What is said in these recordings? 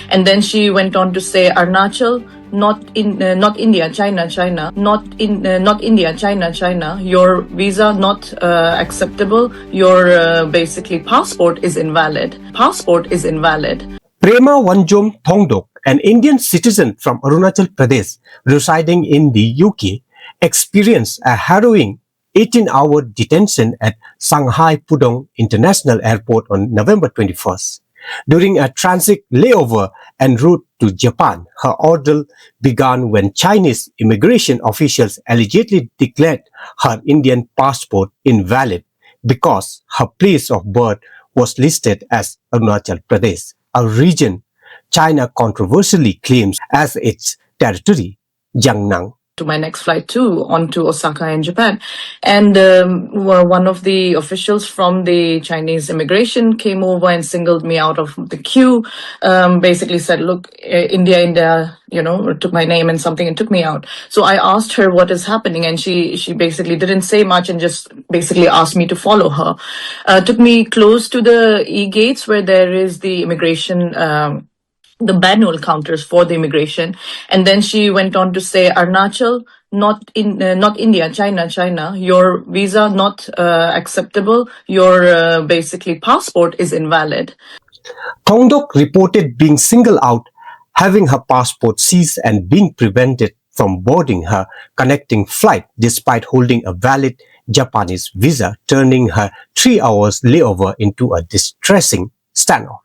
And then she went on to say, Arunachal, not India, China, not India, China. Your visa not acceptable. Your basically passport is invalid. Prema Wangjom Thongdok, an Indian citizen from Arunachal Pradesh residing in the UK, experienced a harrowing 18-hour detention at Shanghai Pudong International Airport on November 21st. During a transit layover en route to Japan, her ordeal began when Chinese immigration officials allegedly declared her Indian passport invalid because her place of birth was listed as Arunachal Pradesh, a region China controversially claims as its territory, Jiangnan. To my next flight too, on to Osaka in Japan. And one of the officials from the Chinese immigration came over and singled me out of the queue, basically said, look, India, took my name and something and took me out. So I asked her what is happening, and she basically didn't say much and just basically asked me to follow her. Took me close to the e-gates where there is the immigration the manual counters for the immigration. And then she went on to say, Arunachal, not India, China. Your visa not acceptable. Your basically passport is invalid. Thongdok reported being singled out, having her passport seized and being prevented from boarding her connecting flight despite holding a valid Japanese visa, turning her 3 hours layover into a distressing standoff.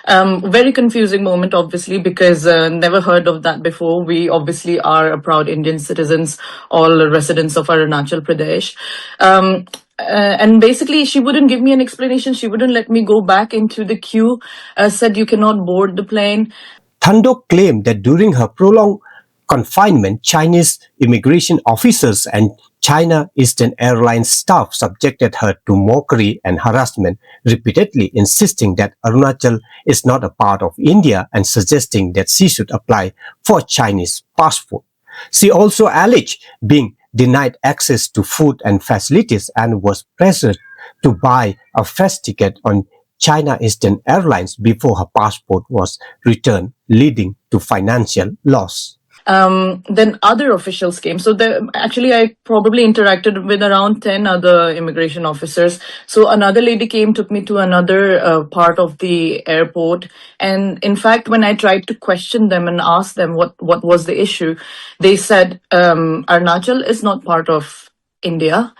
Very confusing moment, obviously, because never heard of that before. We obviously are a proud Indian citizens, all residents of Arunachal Pradesh. And basically, she wouldn't give me an explanation. She wouldn't let me go back into the queue, said you cannot board the plane. Thongdok claimed that during her prolonged confinement, Chinese immigration officers and China Eastern Airlines staff subjected her to mockery and harassment, repeatedly insisting that Arunachal is not a part of India and suggesting that she should apply for Chinese passport. She also alleged being denied access to food and facilities and was pressured to buy a fast ticket on China Eastern Airlines before her passport was returned, leading to financial loss. Then other officials came. So actually I probably interacted with around 10 other immigration officers. So another lady came, took me to another part of the airport. And in fact, when I tried to question them and ask them what was the issue, they said, Arunachal is not part of India.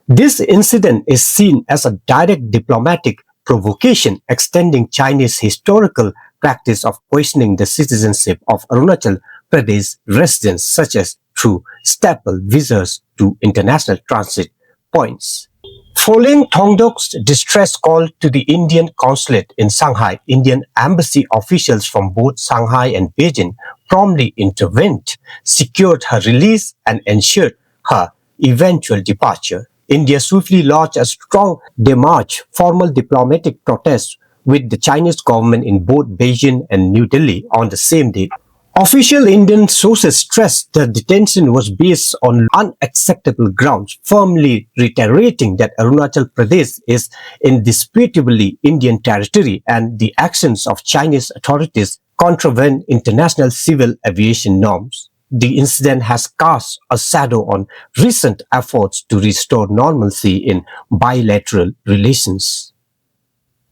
This incident is seen as a direct diplomatic provocation, extending Chinese historical practice of questioning the citizenship of Arunachal Pradesh residents, such as through staple visas to international transit points. Following Thongdok's distress call to the Indian Consulate in Shanghai, Indian embassy officials from both Shanghai and Beijing promptly intervened, secured her release, and ensured her eventual departure. India swiftly launched a strong demarche, formal diplomatic protest with the Chinese government in both Beijing and New Delhi on the same day. Official Indian sources stressed the detention was based on unacceptable grounds, firmly reiterating that Arunachal Pradesh is indisputably Indian territory and the actions of Chinese authorities contravene international civil aviation norms. The incident has cast a shadow on recent efforts to restore normalcy in bilateral relations.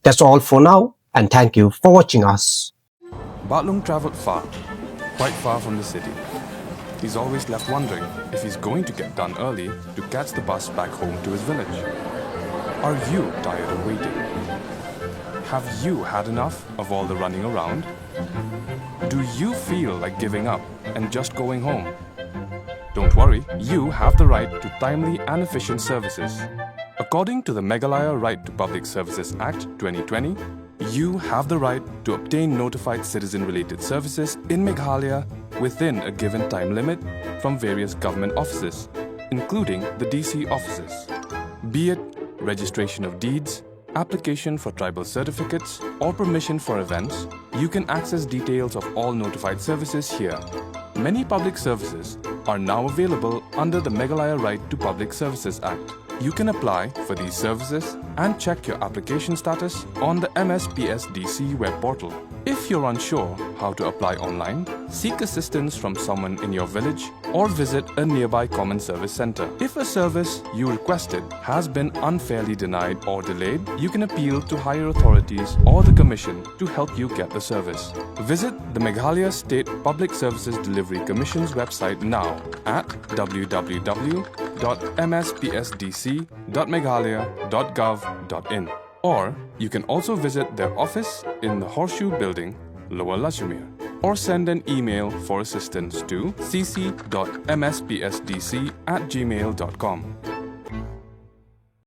That's all for now, and thank you for watching us. Batlung travelled far, quite far from the city. He's always left wondering if he's going to get done early to catch the bus back home to his village. Are you tired of waiting? Have you had enough of all the running around? Do you feel like giving up and just going home? Don't worry, you have the right to timely and efficient services. According to the Meghalaya Right to Public Services Act 2020, you have the right to obtain notified citizen-related services in Meghalaya within a given time limit from various government offices, including the DC offices. Be it registration of deeds, application for tribal certificates, or permission for events, you can access details of all notified services here. Many public services are now available under the Meghalaya Right to Public Services Act. You can apply for these services and check your application status on the MSPSDC web portal. If you're unsure how to apply online, seek assistance from someone in your village or visit a nearby common service center. If a service you requested has been unfairly denied or delayed, you can appeal to higher authorities or the Commission to help you get the service. Visit the Meghalaya State Public Services Delivery Commission's website now at www.mspsdc.meghalaya.gov.in. Or you can also visit their office in the Horseshoe Building, Lower Lashmere, or send an email for assistance to cc.mspsdc@gmail.com.